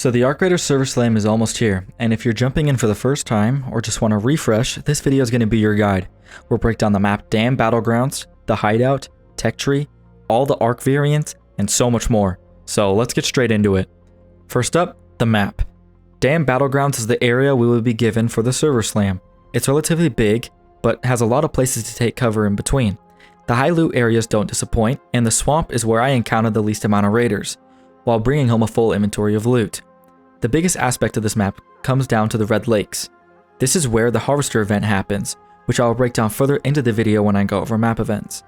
So the Arc Raider Server Slam is almost here, and if you're jumping in for the first time or just want to refresh, this video is going to be your guide. We'll break down the map Dam Battlegrounds, the Hideout, Tech Tree, all the Arc variants, and so much more. So let's get straight into it. First up, the map. Dam Battlegrounds is the area we will be given for the Server Slam. It's relatively big, but has a lot of places to take cover in between. The high loot areas don't disappoint, and the swamp is where I encountered the least amount of raiders, while bringing home a full inventory of loot. The biggest aspect of this map comes down to the Red Lakes. This is where the Harvester event happens, which I will break down further into the video when I go over map events.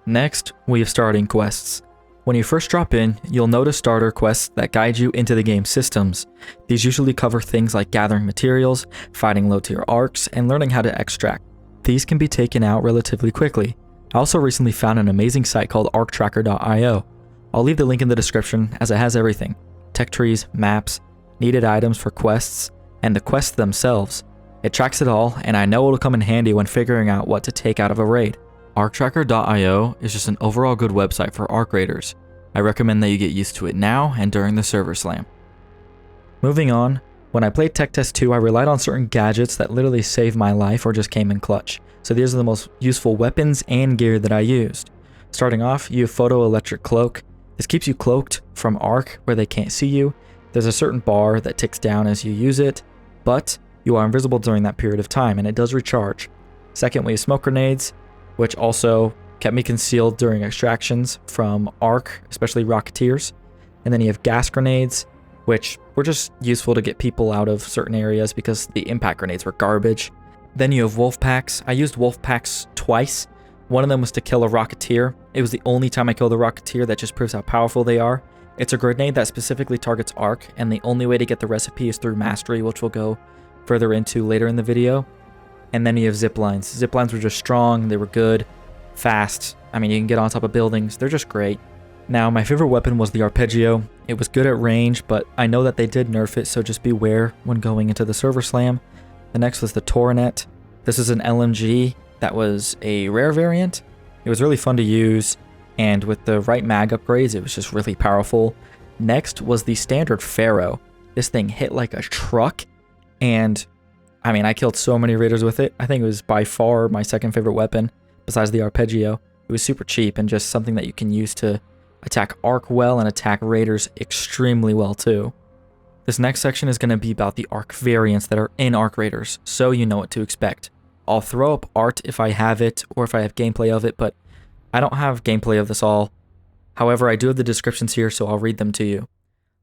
Next, we have starting quests. When you first drop in, you'll notice starter quests that guide you into the game's systems. These usually cover things like gathering materials, fighting low-tier arcs, and learning how to extract. These can be taken out relatively quickly. I also recently found an amazing site called arctracker.io. I'll leave the link in the description as it has everything: tech trees, maps, needed items for quests, and the quests themselves. It tracks it all, and I know it'll come in handy when figuring out what to take out of a raid. Arctracker.io is just an overall good website for Arc Raiders. I recommend that you get used to it now and during the Server Slam. Moving on, when I played Tech Test 2, I relied on certain gadgets that literally saved my life or just came in clutch. So these are the most useful weapons and gear that I used. Starting off, you have Photoelectric Cloak. This keeps you cloaked from Arc where they can't see you. There's a certain bar that ticks down as you use it, but you are invisible during that period of time, and it does recharge. Second, we have Smoke Grenades, which also kept me concealed during extractions from Arc, especially Rocketeers. And then you have Gas Grenades, which were just useful to get people out of certain areas because the impact grenades were garbage. Then you have Wolf Packs. I used Wolf Packs twice. One of them was to kill a Rocketeer. It was the only time I killed a Rocketeer. That just proves how powerful they are. It's a grenade that specifically targets Arc, and the only way to get the recipe is through Mastery, which we'll go further into later in the video. And then you have Ziplines. Ziplines were just strong, they were good, fast. I mean, you can get on top of buildings, they're just great. Now, my favorite weapon was the Arpeggio. It was good at range, but I know that they did nerf it, so just beware when going into the Server Slam. The next was the Tornet. This is an LMG that was a rare variant. It was really fun to use, and with the right mag upgrades, it was just really powerful. Next was the standard Pharaoh. This thing hit like a truck, and I mean, I killed so many raiders with it. I think it was by far my second favorite weapon, besides the Arpeggio. It was super cheap and just something that you can use to attack Arc well and attack raiders extremely well too. This next section is going to be about the Arc variants that are in Arc Raiders, so you know what to expect. I'll throw up art if I have it, or if I have gameplay of it, but I don't have gameplay of this all. However, I do have the descriptions here, so I'll read them to you.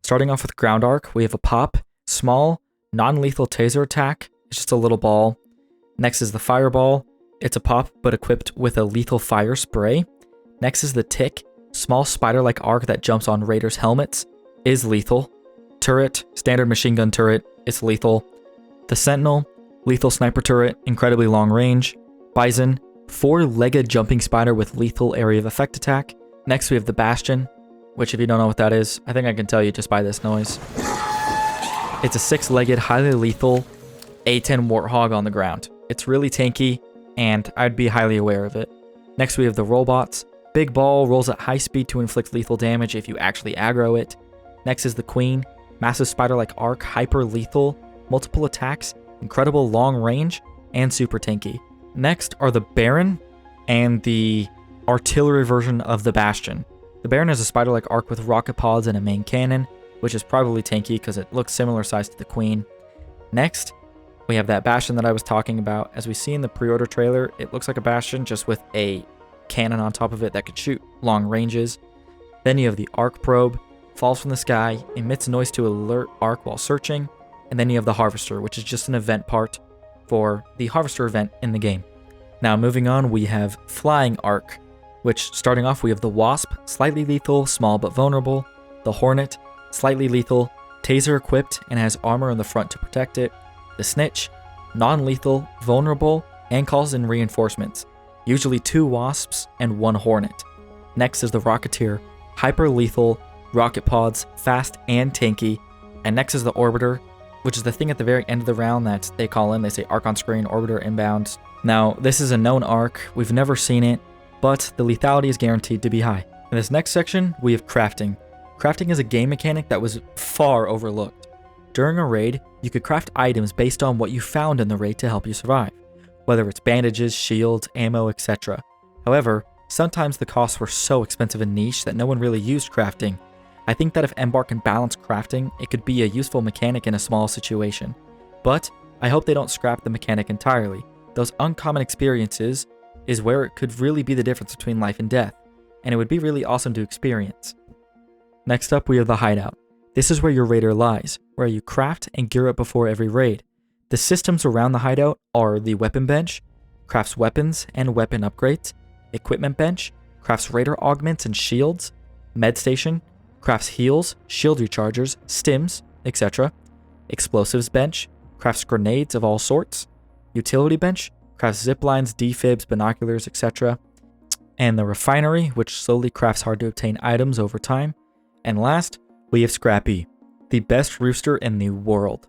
Starting off with Ground Arc, we have a Pop, small, non-lethal taser attack. It's just a little ball. Next is the Fireball. It's a pop, but equipped with a lethal fire spray. Next is the Tick, small spider-like arc that jumps on raiders' helmets. Is lethal. Turret, standard machine gun turret. It's lethal. The Sentinel, lethal sniper turret, incredibly long range. Bison, four-legged jumping spider with lethal area of effect attack. Next we have the Bastion, which if you don't know what that is, I think I can tell you just by this noise. It's a six-legged, highly lethal A10 Warthog on the ground. It's really tanky, and I'd be highly aware of it. Next we have the Robots. Big ball, rolls at high speed to inflict lethal damage if you actually aggro it. Next is the Queen. Massive spider-like arc, hyper lethal, multiple attacks, incredible long range, and super tanky. Next are the Baron and the artillery version of the Bastion. The Baron is a spider-like arc with rocket pods and a main cannon, which is probably tanky because it looks similar size to the Queen. Next, we have that Bastion that I was talking about. As we see in the pre-order trailer, it looks like a Bastion just with a cannon on top of it that could shoot long ranges. Then you have the Arc Probe, falls from the sky, emits noise to alert Arc while searching. And then you have the Harvester, which is just an event part for the Harvester event in the game. Now moving on, we have Flying Arc, which starting off we have the Wasp, slightly lethal, small but vulnerable. The Hornet, slightly lethal, taser equipped and has armor on the front to protect it. The Snitch, non-lethal, vulnerable, and calls in reinforcements, usually 2 Wasps and 1 Hornet. Next is the Rocketeer, hyper-lethal, rocket pods, fast and tanky. And next is the Orbiter, which is the thing at the very end of the round that they call in. They say Arc on screen, Orbiter inbound. Now, this is a known Arc, we've never seen it, but the lethality is guaranteed to be high. In this next section, we have Crafting. Crafting is a game mechanic that was far overlooked. during a raid, you could craft items based on what you found in the raid to help you survive, whether it's bandages, shields, ammo, etc. However, sometimes the costs were so expensive and niche that no one really used crafting. I think that if Embark can balance crafting, it could be a useful mechanic in a small situation. But I hope they don't scrap the mechanic entirely. Those uncommon experiences is where it could really be the difference between life and death, and it would be really awesome to experience. Next up, we have the Hideout. This is where your raider lies, where you craft and gear up before every raid. The systems around the Hideout are the weapon bench, crafts weapons and weapon upgrades, equipment bench, crafts raider augments and shields, med station, crafts heals, shield rechargers, stims, etc. Explosives bench, crafts grenades of all sorts. Utility bench, crafts zip lines, defibs, binoculars, etc. And the refinery, which slowly crafts hard to obtain items over time. And last, we have Scrappy, the best rooster in the world.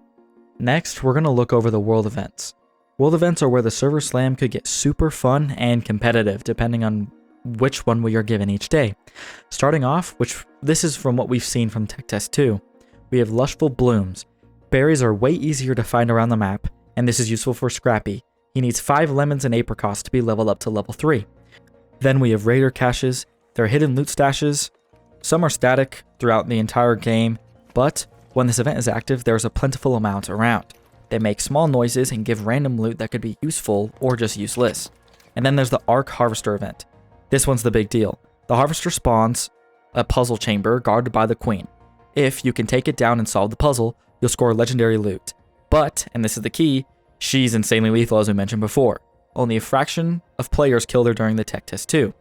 Next, we're going to look over the world events. World events are where the server slam could get super fun and competitive, depending on which one we are given each day. Starting off, which this is from what we've seen from Tech Test 2, we have Lushful Blooms. Berries are way easier to find around the map, and this is useful for Scrappy. He needs 5 lemons and apricots to be leveled up to level 3. Then we have Raider Caches. They're hidden loot stashes. Some are static throughout the entire game, but when this event is active, there's a plentiful amount around. They make small noises and give random loot that could be useful or just useless. And then there's the Ark Harvester event. This one's the big deal. The Harvester spawns a puzzle chamber guarded by the Queen. If you can take it down and solve the puzzle, you'll score legendary loot. But, and this is the key, she's insanely lethal as we mentioned before. Only a fraction of players killed her during the Tech Test 2.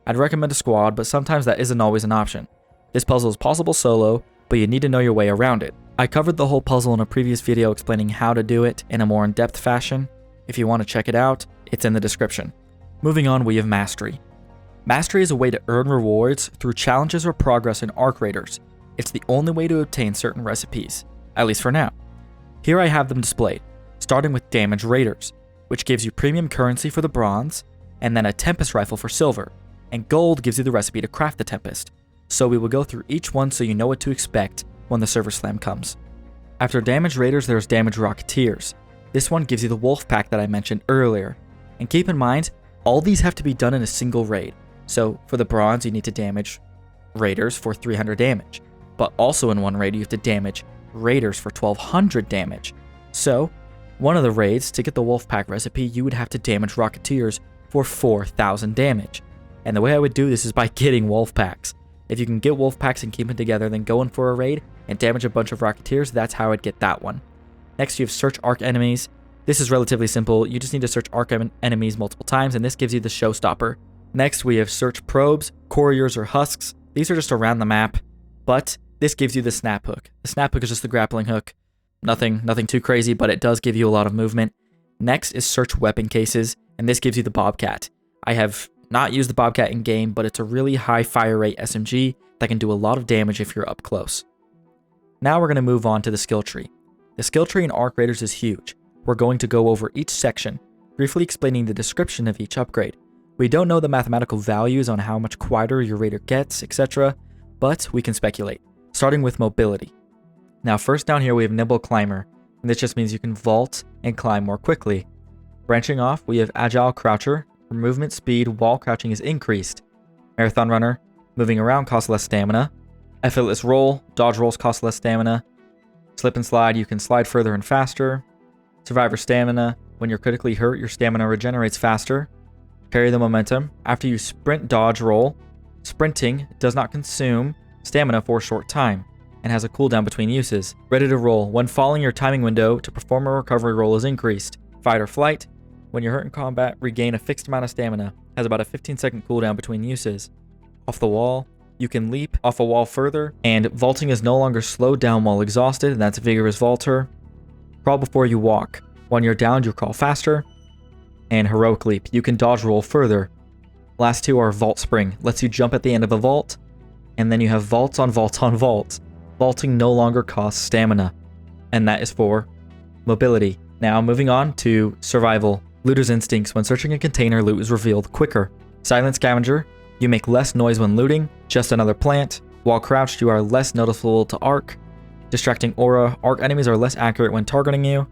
I'd recommend a squad, but sometimes that isn't always an option. This puzzle is possible solo, but you need to know your way around it. I covered the whole puzzle in a previous video explaining how to do it in a more in-depth fashion. If you want to check it out, it's in the description. Moving on, we have Mastery. Mastery is a way to earn rewards through challenges or progress in Arc Raiders. It's the only way to obtain certain recipes, at least for now. Here I have them displayed, starting with Damage Raiders, which gives you premium currency for the bronze, and then a Tempest Rifle for silver, and gold gives you the recipe to craft the Tempest. So we will go through each one so you know what to expect when the server slam comes. After Damage Raiders, there's Damage Rocketeers. This one gives you the wolf pack that I mentioned earlier. And keep in mind, all these have to be done in a single raid. So for the bronze, you need to damage Raiders for 300 damage. But also in one raid, you have to damage Raiders for 1200 damage. So, one of the raids, to get the wolf pack recipe, you would have to damage Rocketeers for 4000 damage. And the way I would do this is by getting wolf packs. If you can get wolf packs and keep them together, then go in for a raid and damage a bunch of Rocketeers, that's how I'd get that one. Next, you have Search Arc Enemies. This is relatively simple. You just need to search Arc Enemies multiple times, and this gives you the showstopper. Next, we have Search Probes, Couriers, or Husks. These are just around the map, but this gives you the Snap Hook. The Snap Hook is just the grappling hook. Nothing too crazy, but it does give you a lot of movement. Next is Search Weapon Cases, and this gives you the Bobcat. I have not used the Bobcat in game, but it's a really high fire rate SMG that can do a lot of damage if you're up close. Now we're going to move on to the skill tree. The skill tree in Arc Raiders is huge. We're going to go over each section, briefly explaining the description of each upgrade. We don't know the mathematical values on how much quieter your raider gets, etc., but we can speculate, starting with mobility. Now first down here we have Nimble Climber, and this just means you can vault and climb more quickly. Branching off, we have Agile Croucher. For movement speed, while crouching is increased. Marathon Runner, moving around costs less stamina. Effortless Roll, dodge rolls cost less stamina. Slip and Slide, you can slide further and faster. Survivor Stamina, when you're critically hurt, your stamina regenerates faster. Carry the Momentum, after you sprint dodge roll, sprinting does not consume stamina for a short time, and has a cooldown between uses. Ready to Roll, when falling your timing window to perform a recovery roll is increased. Fight or Flight, when you're hurt in combat, regain a fixed amount of stamina, has about a 15-second cooldown between uses. Off the Wall, you can leap off a wall further, and vaulting is no longer slowed down while exhausted, and that's Vigorous Vaulter. Crawl before you walk, when you're downed you crawl faster. And Heroic Leap, you can dodge roll further. Last two are Vault Spring, lets you jump at the end of a vault, and then you have Vaults on Vaults on Vaults. Vaulting no longer costs stamina, and that is for mobility. Now moving on to Survival. Looter's Instincts, when searching a container, loot is revealed quicker. Silent Scavenger, you make less noise when looting, just another plant. While crouched, you are less noticeable to arc. Distracting aura, arc enemies are less accurate when targeting you.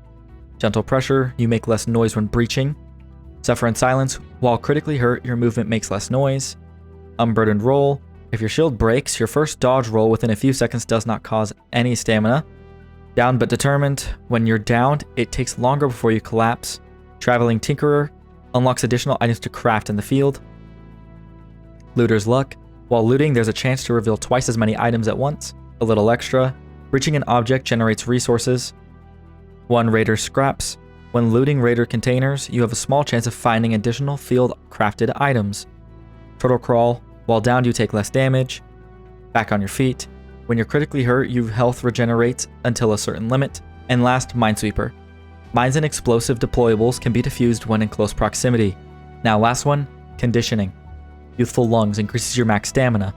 Gentle pressure, you make less noise when breaching. Suffer in silence, while critically hurt, your movement makes less noise. Unburdened roll, if your shield breaks, your first dodge roll within a few seconds does not cause any stamina. Down but determined, when you're downed, it takes longer before you collapse. Traveling Tinkerer, unlocks additional items to craft in the field. Looter's luck, while looting there's a chance to reveal twice as many items at once. A little extra, breaching an object generates resources. 1 Raider scraps, when looting Raider containers, you have a small chance of finding additional field crafted items. Turtle crawl, while downed you take less damage. Back on your feet, when you're critically hurt, your health regenerates until a certain limit. And last, Minesweeper. Mines and explosive deployables can be defused when in close proximity. Now last one, conditioning. Youthful lungs increases your max stamina.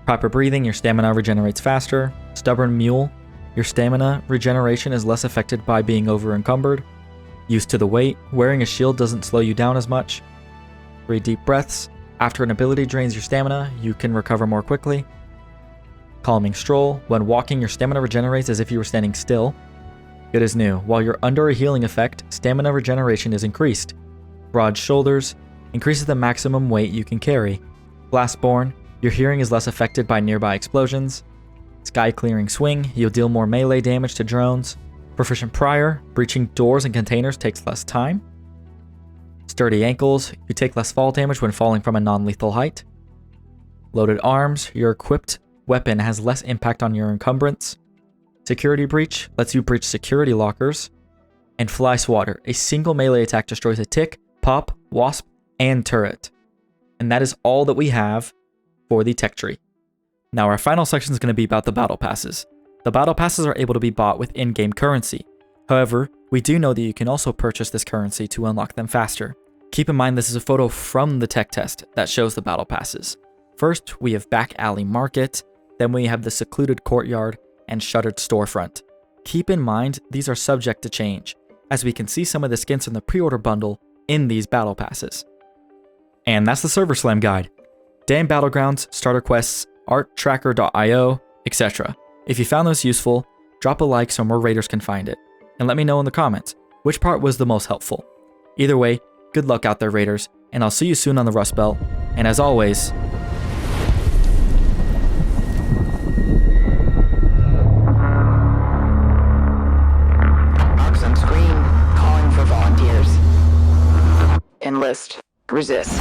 Proper breathing, your stamina regenerates faster. Stubborn mule, your stamina regeneration is less affected by being over-encumbered. Used to the weight, wearing a shield doesn't slow you down as much. 3 deep breaths, after an ability drains your stamina, you can recover more quickly. Calming stroll, when walking your stamina regenerates as if you were standing still. Good as new, while you're under a healing effect, stamina regeneration is increased. Broad shoulders, increases the maximum weight you can carry. Blastborn, your hearing is less affected by nearby explosions. Sky clearing swing, you'll deal more melee damage to drones. Proficient prior, breaching doors and containers takes less time. Sturdy ankles, you take less fall damage when falling from a non-lethal height. Loaded arms, your equipped weapon has less impact on your encumbrance. Security breach lets you breach security lockers. And fly swatter, a single melee attack destroys a tick, pop, wasp, and turret. And that is all that we have for the tech tree. Now our final section is going to be about the battle passes. The battle passes are able to be bought with in-game currency. However, we do know that you can also purchase this currency to unlock them faster. Keep in mind this is a photo from the tech test that shows the battle passes. First, we have Back Alley Market, then we have the Secluded Courtyard and Shuttered Storefront. Keep in mind these are subject to change, as we can see some of the skins from the pre-order bundle in these battle passes. And that's the Server Slam guide. Damn Battlegrounds, starter quests, arttracker.io, etc. If you found this useful, drop a like so more raiders can find it. And let me know in the comments, which part was the most helpful. Either way, good luck out there raiders, and I'll see you soon on the Rust Belt. And as always, Marks on screen, calling for volunteers. Enlist. Resist.